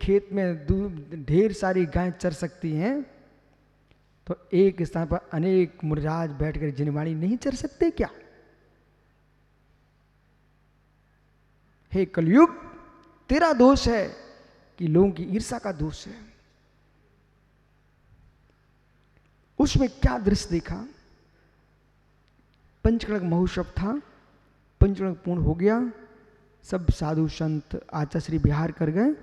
खेत में ढेर सारी गायें चर सकती हैं, तो एक स्थान पर अनेक मुनिराज बैठकर जिनवाणी नहीं चर सकते क्या? हे कलयुग, तेरा दोष है कि लोगों की ईर्ष्या का दोष है। उसमें क्या दृश्य देखा? पंचकणक महोत्सव था, पंचकणक पूर्ण हो गया, सब साधु संत आचार्य विहार कर गए।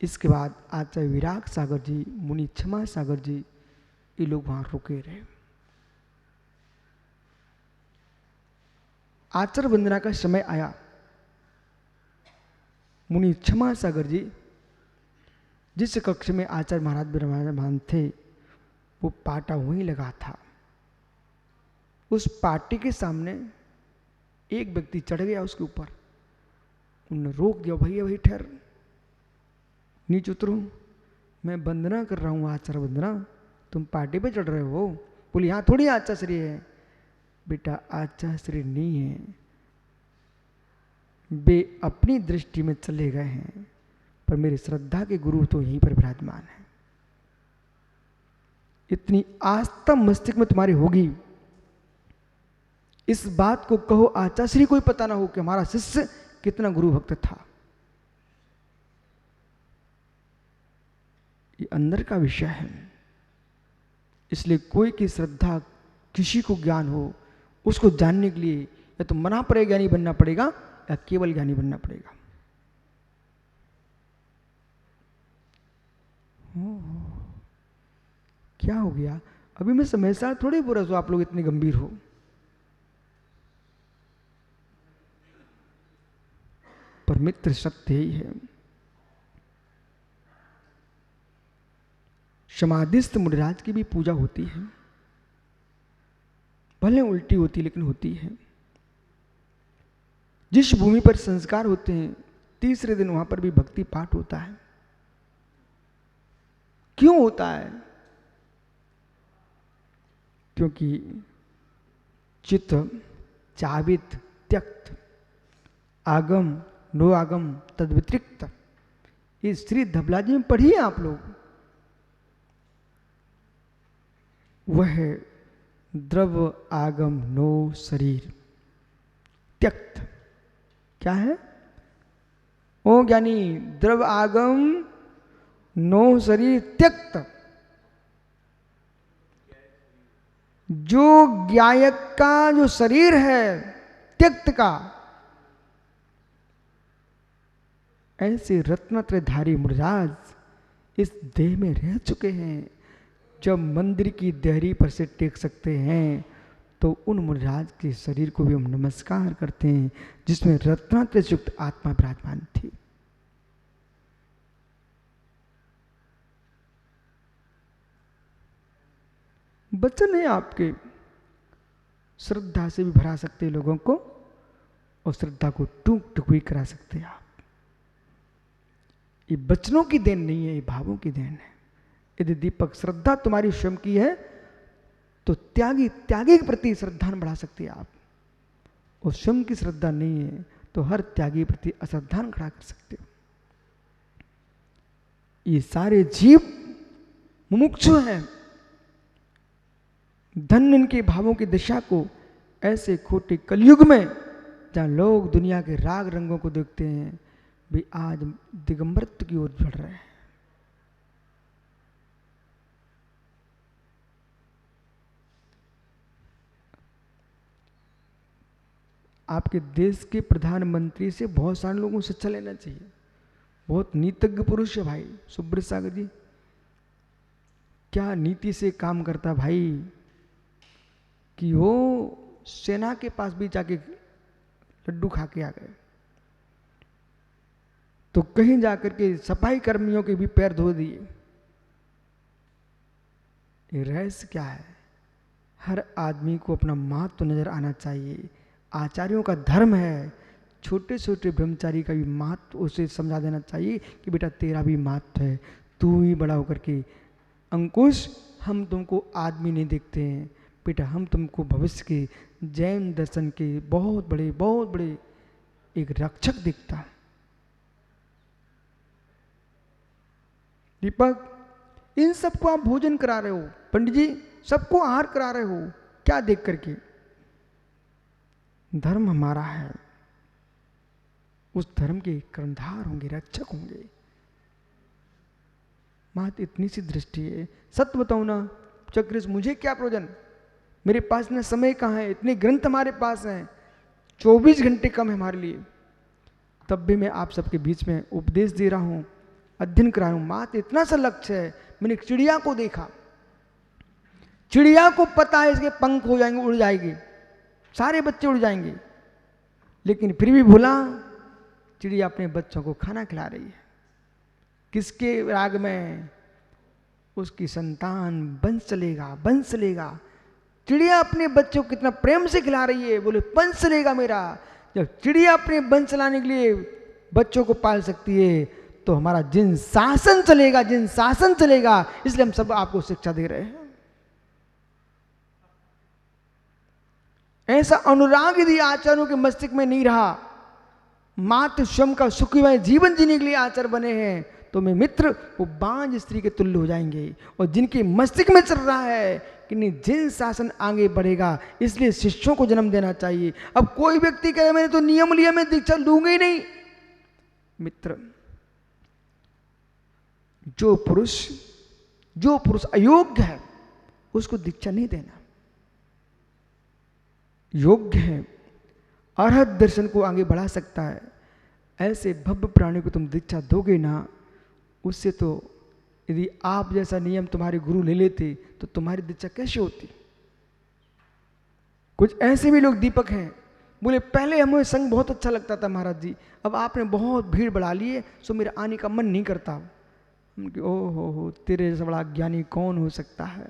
इसके बाद आचार्य विराग सागर जी, मुनि क्षमा सागर जी, ये लोग वहां रुके रहे। आचार्य वंदना का समय आया। मुनि क्षमा सागर जी जिस कक्ष में आचार्य महाराज विराजमान थे, वो पाटा वहीं लगा था। उस पाटे के सामने एक व्यक्ति चढ़ गया उसके ऊपर। उन्होंने रोक दिया, भैया भाई ठहर, नीचे उतरो, मैं वंदना कर रहा हूं आचार्य वंदना, तुम पाटे पे चढ़ रहे हो। बोले यहां थोड़ी आचार्य है। बेटा आचार्य नहीं है, वे अपनी दृष्टि में चले गए हैं, पर मेरी श्रद्धा के गुरु तो यहीं पर विराजमान है। इतनी आस्था मस्तिष्क में तुम्हारी होगी, इस बात को कहो आचार्य कोई पता ना हो कि हमारा शिष्य कितना गुरु भक्त था। ये अंदर का विषय है। इसलिए कोई की श्रद्धा, किसी को ज्ञान हो, उसको जानने के लिए या तो मना पड़े ज्ञानी बनना पड़ेगा या केवल ज्ञानी बनना पड़ेगा। क्या हो गया? अभी मैं समझदार थोड़ी बुरा हूं, आप लोग इतने गंभीर हो। पर मित्र सत्य ही है। समाधिस्थ मुनिराज की भी पूजा होती है, भले उल्टी होती लेकिन होती है। जिस भूमि पर संस्कार होते हैं, तीसरे दिन वहां पर भी भक्ति पाठ होता है। क्यों होता है? क्योंकि चित्त चावित त्यक्त आगम नो आगम तद व्यतिरिक्त, ये श्री धबलाजी में पढ़िए आप लोग। वह द्रव आगम नो शरीर त्यक्त, क्या है? ओ ज्ञानी, द्रव आगम नो शरीर त्यक्त। जो ज्ञायक का जो शरीर है त्यक्त का, ऐसे रत्नत्रयधारी मुनिराज इस देह में रह चुके हैं। जब मंदिर की देहरी पर से टेक सकते हैं, तो उन मुनिराज के शरीर को भी हम नमस्कार करते हैं, जिसमें रत्नात्रय युक्त आत्मा विराजमान थी। वचन है आपके, श्रद्धा से भी भरा सकते हैं लोगों को, और श्रद्धा को टूक टुकवी करा सकते हैं आप। ये वचनों की देन नहीं है, ये भावों की देन है। यदि दीपक श्रद्धा तुम्हारी स्वयं की है, तो त्यागी के प्रति श्रद्धा बढ़ा सकते हैं आप, और स्वयं की श्रद्धा नहीं है तो हर त्यागी प्रति अश्रद्धा खड़ा कर सकते हो। ये सारे जीव मुमुक्षु हैं। धन इनके भावों की दिशा को ऐसे खोटे कलयुग में, जहां लोग दुनिया के राग रंगों को देखते हैं, भी आज दिगंबरत्व की ओर बढ़ रहे हैं। आपके देश के प्रधानमंत्री से बहुत सारे लोगों से शिक्षा लेना चाहिए। बहुत नीतिज्ञ पुरुष है भाई सुब्रत सागर जी। क्या नीति से काम करता भाई, कि वो सेना के पास भी जाके लड्डू खा के आ गए, तो कहीं जाकर के सफाई कर्मियों के भी पैर धो दिए। ये रहस्य क्या है? हर आदमी को अपना महत्व तो नजर आना चाहिए। आचार्यों का धर्म है छोटे छोटे ब्रह्मचारी का भी महत्व उसे समझा देना चाहिए कि बेटा तेरा भी महत्व है, तू ही बड़ा होकर के। अंकुश, हम तुमको आदमी नहीं देखते हैं बेटा, हम तुमको भविष्य के जैन दर्शन के बहुत बड़े एक रक्षक दिखता। दीपक, इन सबको आप भोजन करा रहे हो, पंडित जी सबको आहार करा रहे हो, क्या देख करके? धर्म हमारा है, उस धर्म के कर्णधार होंगे, रक्षक होंगे। मात इतनी सी दृष्टि है। सत्य बताऊं ना चक्रिस, मुझे क्या प्रयोजन, मेरे पास ना समय कहाँ है, इतने ग्रंथ हमारे पास हैं, 24 घंटे कम है हमारे लिए, तब भी मैं आप सबके बीच में उपदेश दे रहा हूं, अध्ययन करा रहा हूं। मात इतना सा लक्ष्य है। मैंने एक चिड़िया को देखा, चिड़िया को पता है इसके पंख हो जाएंगे, उड़ जाएंगे, सारे बच्चे उड़ जाएंगे, लेकिन फिर भी भूला, चिड़िया अपने बच्चों को खाना खिला रही है। किसके राग में? उसकी संतान वंश चलेगा, वंश चलेगा। चिड़िया अपने बच्चों को कितना प्रेम से खिला रही है, बोले वंश चलेगा मेरा। जब चिड़िया अपने वंश चलाने के लिए बच्चों को पाल सकती है, तो हमारा जिन शासन चलेगा, जिन शासन चलेगा। इसलिए हम सब आपको शिक्षा दे रहे हैं। ऐसा अनुराग यदि आचार्यों के मस्तिष्क में नहीं रहा, मात्र स्वयं का सुखमय जीवन जीने के लिए आचार्य बने हैं, तो मैं मित्र वो बांझ स्त्री के तुल्य हो जाएंगे। और जिनके मस्तिष्क में चल रहा है कि नहीं, जिन शासन आगे बढ़ेगा, इसलिए शिष्यों को जन्म देना चाहिए। अब कोई व्यक्ति कहे मैंने तो नियम लिया, मैं दीक्षा लूंगा ही नहीं। मित्र, जो पुरुष अयोग्य है उसको दीक्षा नहीं देना। योग्य है, अर्हत दर्शन को आगे बढ़ा सकता है, ऐसे भव्य प्राणी को तुम दीक्षा दोगे ना, उससे तो यदि आप जैसा नियम तुम्हारे गुरु ले लेते तो तुम्हारी दीक्षा कैसे होती? कुछ ऐसे भी लोग दीपक हैं, बोले पहले हमें संग बहुत अच्छा लगता था महाराज जी, अब आपने बहुत भीड़ बढ़ा ली है, सो मेरा आने का मन नहीं करता। ओ हो, तेरे जैसा बड़ा ज्ञानी कौन हो सकता है?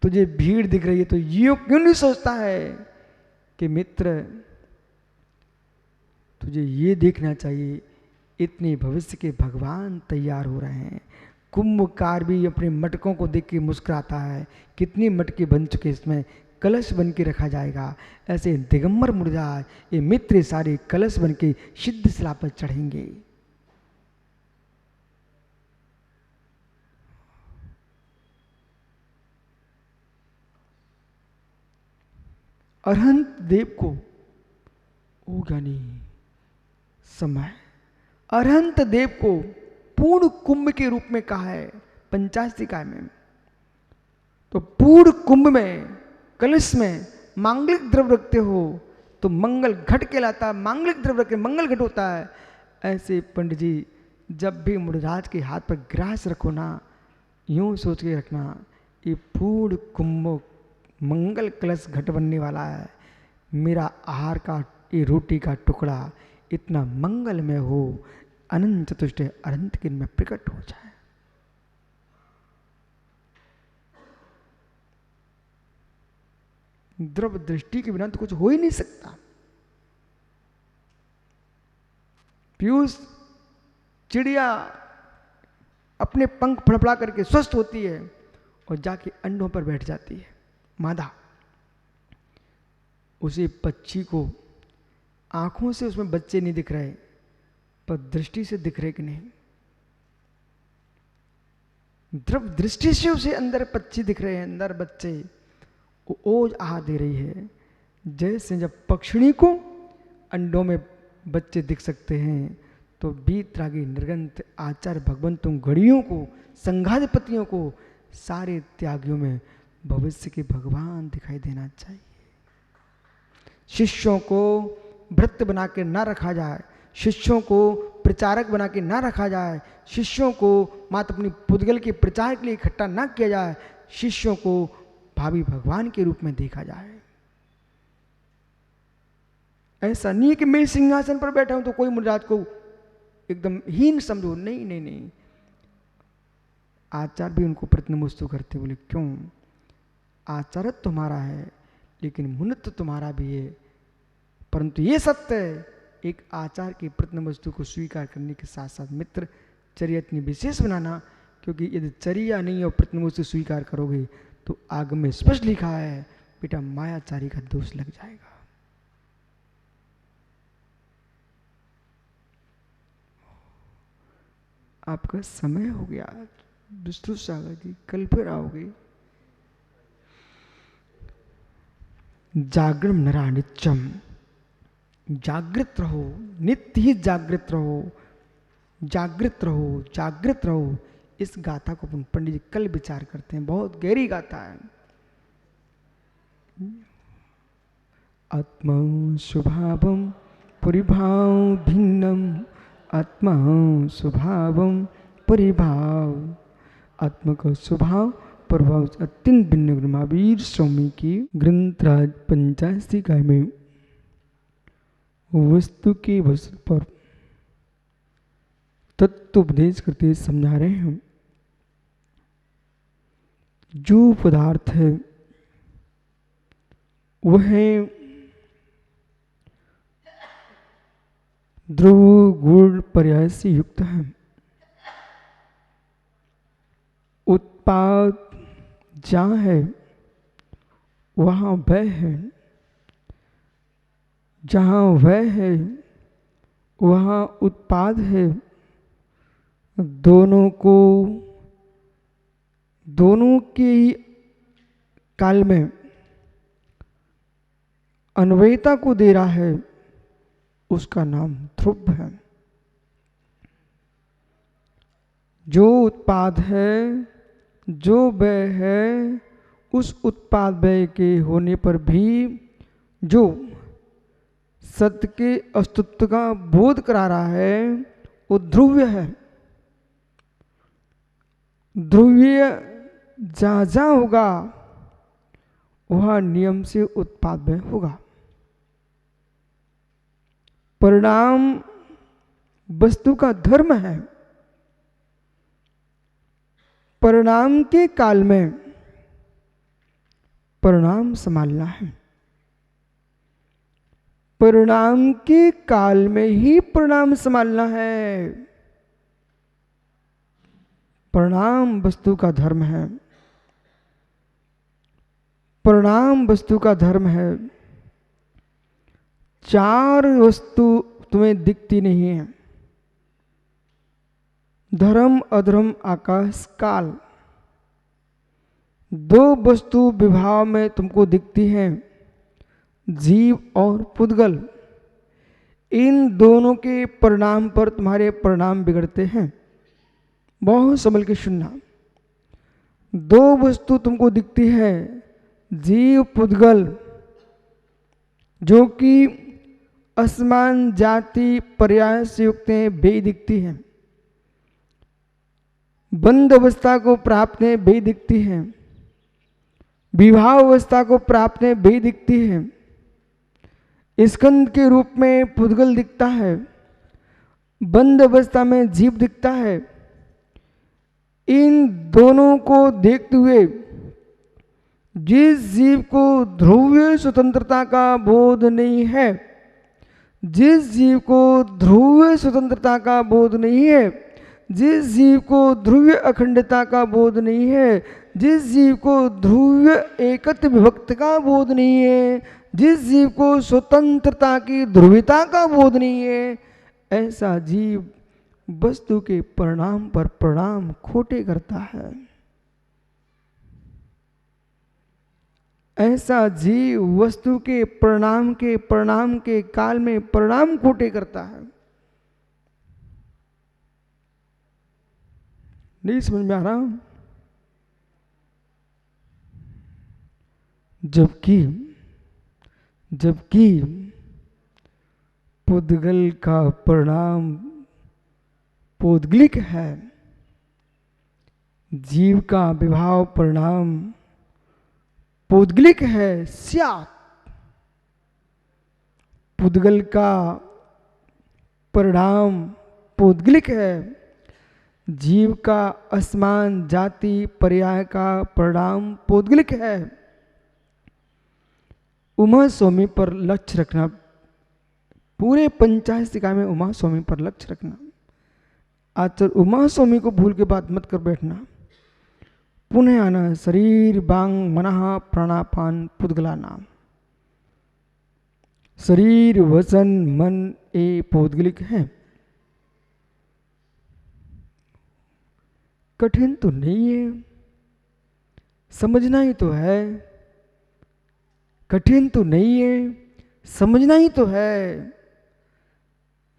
तुझे भीड़ दिख रही है तो ये क्यों नहीं सोचता है कि मित्र तुझे ये देखना चाहिए, इतने भविष्य के भगवान तैयार हो रहे हैं। कुंभकार भी अपने मटकों को देख के मुस्कुराता है, कितनी मटके बन चुके, इसमें कलश बन के रखा जाएगा। ऐसे दिगंबर मुर्जा ये मित्र सारे कलश बन के सिद्ध शिला पर चढ़ेंगे। अरहंत देव को ओ ज्ञानी समय, अरहंत देव को पूर्ण कुंभ के रूप में कहा है पंचाशिकाय में। तो पूर्ण कुंभ में कलश में मांगलिक द्रव्य रखते हो तो मंगल घट कहलाता है, मांगलिक द्रव्य रख के मंगल घट होता है। ऐसे पंडित जी जब भी मुनिराज के हाथ पर ग्रास रखो ना, यूं सोच के रखना ये पूर्ण कुंभ मंगल कलश घट बनने वाला है। मेरा आहार का ये रोटी का टुकड़ा इतना मंगल में हो, अनंत चतुष्ट अनंत किन में प्रकट हो जाए। द्रव्य दृष्टि के बिना तो कुछ हो ही नहीं सकता। पीयूष, चिड़िया अपने पंख फड़फड़ा करके स्वस्थ होती है और जाके अंडों पर बैठ जाती है मादा। उसी पक्षी को आंखों से उसमें बच्चे नहीं दिख रहे, पर दृष्टि से दिख रहे कि नहीं? द्रव्य दृष्टि से उसे अंदर पक्षी दिख रहे हैं, अंदर बच्चे, वो ओज आहार दे रही है। जैसे जब पक्षिणी को अंडों में बच्चे दिख सकते हैं, तो बीतरागी निर्गंत आचार्य भगवंतों घड़ियों को, संघाधिपतियों को, सारे त्यागियों में भविष्य के भगवान दिखाई देना चाहिए। शिष्यों को भृत्य बना के ना रखा जाए, शिष्यों को प्रचारक बना के ना रखा जाए, शिष्यों को मात्र अपनी पुद्गल के प्रचार के लिए इकट्ठा ना किया जाए, शिष्यों को भावी भगवान के रूप में देखा जाए। ऐसा नहीं है कि मैं सिंहासन पर बैठा हूं तो कोई मुनिराज को एकदम हीन समझो, नहीं नहीं नहीं। आचार्य भी उनको प्रतिनमस्तु करते, बोले क्यों? आचार्य तुम्हारा है लेकिन मुनित्व तुम्हारा भी है, परंतु ये सत्य है एक आचार की प्रतिनमस्तु को स्वीकार करने के साथ साथ मित्र चर्या इतनी विशेष बनाना, क्योंकि यदि चर्या नहीं और प्रतिनमस्तु स्वीकार करोगे तो आगम में स्पष्ट लिखा है बेटा मायाचारी का दोष लग जाएगा। आपका समय हो गया। विष्णु सागर जी कल फिर आओगे। जागरण नरा नित्यम, जागृत रहो, नित्य ही जागृत रहो, जागृत रहो, जागृत रहो। इस गाथा को पंडित जी कल विचार करते हैं, बहुत गहरी गाथा है। आत्मा स्वभावम परिभाव भिन्नम, आत्मा स्वभावम परिभाव, आत्मा का स्वभाव प्रभाव से अत्यंत भिन्न। महावीर स्वामी की ग्रंथराज 85 इकाई में वस्तु के वस्तु पर तत्वोपदेश करते समझा रहे हैं। जो पदार्थ है वह ध्रुव गुण पर्याय से युक्त है। उत्पाद जहाँ है वहाँ वह है, जहाँ वह है वहाँ उत्पाद है। दोनों के काल में अन्वयता को दे रहा है, उसका नाम ध्रुव है। जो उत्पाद है, जो व्यय है, उस उत्पाद व्यय के होने पर भी जो सत्य के अस्तित्व का बोध करा रहा है वो ध्रुव्य है। ध्रुव्य जहाँ जहाँ होगा वह नियम से उत्पाद व्यय होगा। परिणाम वस्तु का धर्म है। परिणाम के काल में परिणाम संभालना है। परिणाम के काल में ही परिणाम संभालना है। परिणाम वस्तु का धर्म है। परिणाम वस्तु का धर्म है। चार वस्तु तुम्हें दिखती नहीं है, धर्म अधर्म आकाश काल। दो वस्तु विभाव में तुमको दिखती हैं, जीव और पुद्गल। इन दोनों के परिणाम पर तुम्हारे परिणाम बिगड़ते हैं। बहुत संभल के सुनना। दो वस्तु तुमको दिखती है, जीव पुद्गल, जो कि असमान जाति पर्याय से युक्त हैं, वे दिखती हैं। बंध अवस्था को प्राप्त है, वे दिखती हैं। विवाह अवस्था को प्राप्त है, वे दिखती है। स्कंद के रूप में पुद्गल दिखता है, बंध अवस्था में जीव दिखता है। इन दोनों को देखते हुए जिस जीव को ध्रुवीय स्वतंत्रता का बोध नहीं है, जिस जीव को ध्रुवीय स्वतंत्रता का बोध नहीं है, जिस जीव को ध्रुवीय अखंडता का बोध नहीं है, जिस जीव को ध्रुवीय एकत्व विभक्त का बोध नहीं है, जिस जीव को स्वतंत्रता की ध्रुवीयता का बोध नहीं है, ऐसा जीव वस्तु के परिणाम पर परिणाम खोटे करता है। ऐसा जीव वस्तु के परिणाम के काल में परिणाम खोटे करता है। नहीं समझ में आ रहा? जबकि पुद्गल का परिणाम पौद्गलिक है, जीव का विभाव परिणाम पौद्गलिक है। स्यात् पुद्गल का परिणाम पौद्गलिक है, जीव का असमान जाति पर्याय का परिणाम पौद्गलिक है। उमा स्वामी पर लक्ष्य रखना, पूरे 85 इकाई में उमा स्वामी पर लक्ष्य रखना। आचार्य उमा स्वामी को भूल के बात मत कर बैठना। पुनः आना शरीर बांग मनः प्राणापान पुद्गला नाम। शरीर वचन मन ये पौद्गलिक है, कठिन तो नहीं है, समझना ही तो है। कठिन तो नहीं है, समझना ही तो है।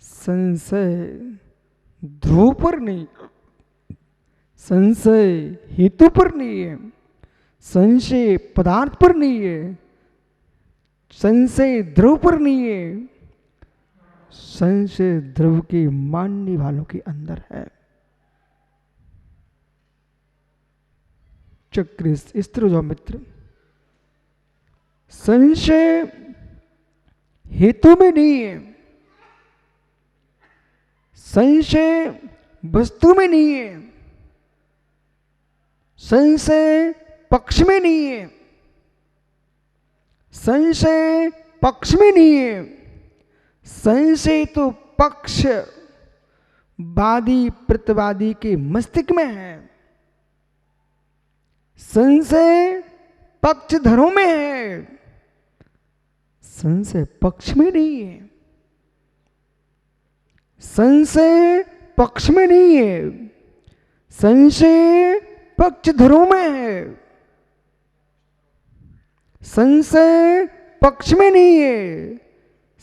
संशय ध्रुव पर नहीं, संशय हेतु पर नहीं है, संशय पदार्थ पर नहीं है, संशय ध्रुव पर नहीं है, संशय ध्रुव के मानने वालों के अंदर है। चक्र स्थिर जो मित्र, संशय हेतु में नहीं है, संशय वस्तु में नहीं है, संशय पक्ष में नहीं है, संशय पक्ष में नहीं है। संशय तो पक्ष वादी प्रतिवादी के मस्तिष्क में है, संशय पक्षधरों में है, संशय पक्ष में नहीं है। संशय पक्ष में नहीं है, संशय पक्षधरों में है। संशय पक्ष में नहीं है,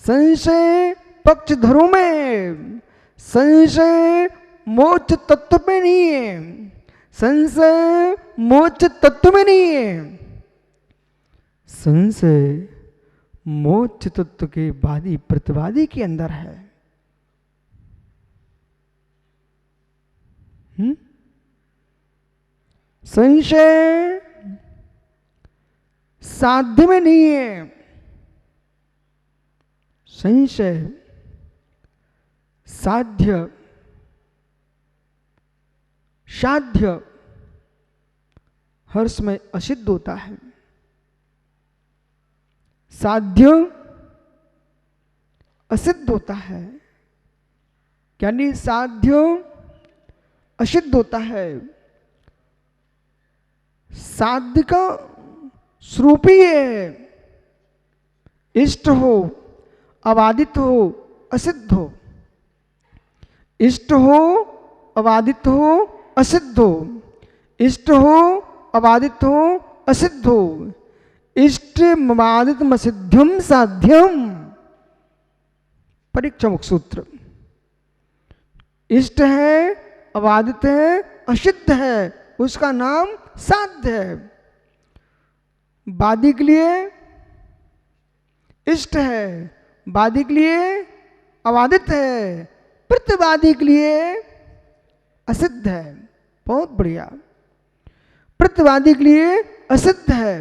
संशय पक्षधरों में है। संशय मोक्ष तत्व में नहीं है, संशय मोक्ष तत्व में नहीं है। संशय मोक्ष तत्व के वादी प्रतिवादी के अंदर है। संशय साध्य में नहीं है, संशय साध्य साध्य हर समय असिद्ध होता है। साध्य असिद्ध होता है, यानी साध्य असिद्ध होता है। साध्य का स्वरूप ही है, इष्ट हो, अबाधित हो, असिद्ध हो। इष्ट हो, अबाधित हो, असिद्ध हो। इष्ट हो, अबाधित हो, असिद्ध हो। इष्ट अबाधित असिद्धम साध्यम, परीक्षा मुख सूत्र। इष्ट है, अबाधित है, असिद्ध है, उसका नाम साध्य है। वादी के लिए इष्ट है, वादी के लिए अबाधित है, प्रतिवादी के लिए असिद्ध है। बहुत बढ़िया। प्रतिवादी के लिए असिद्ध है,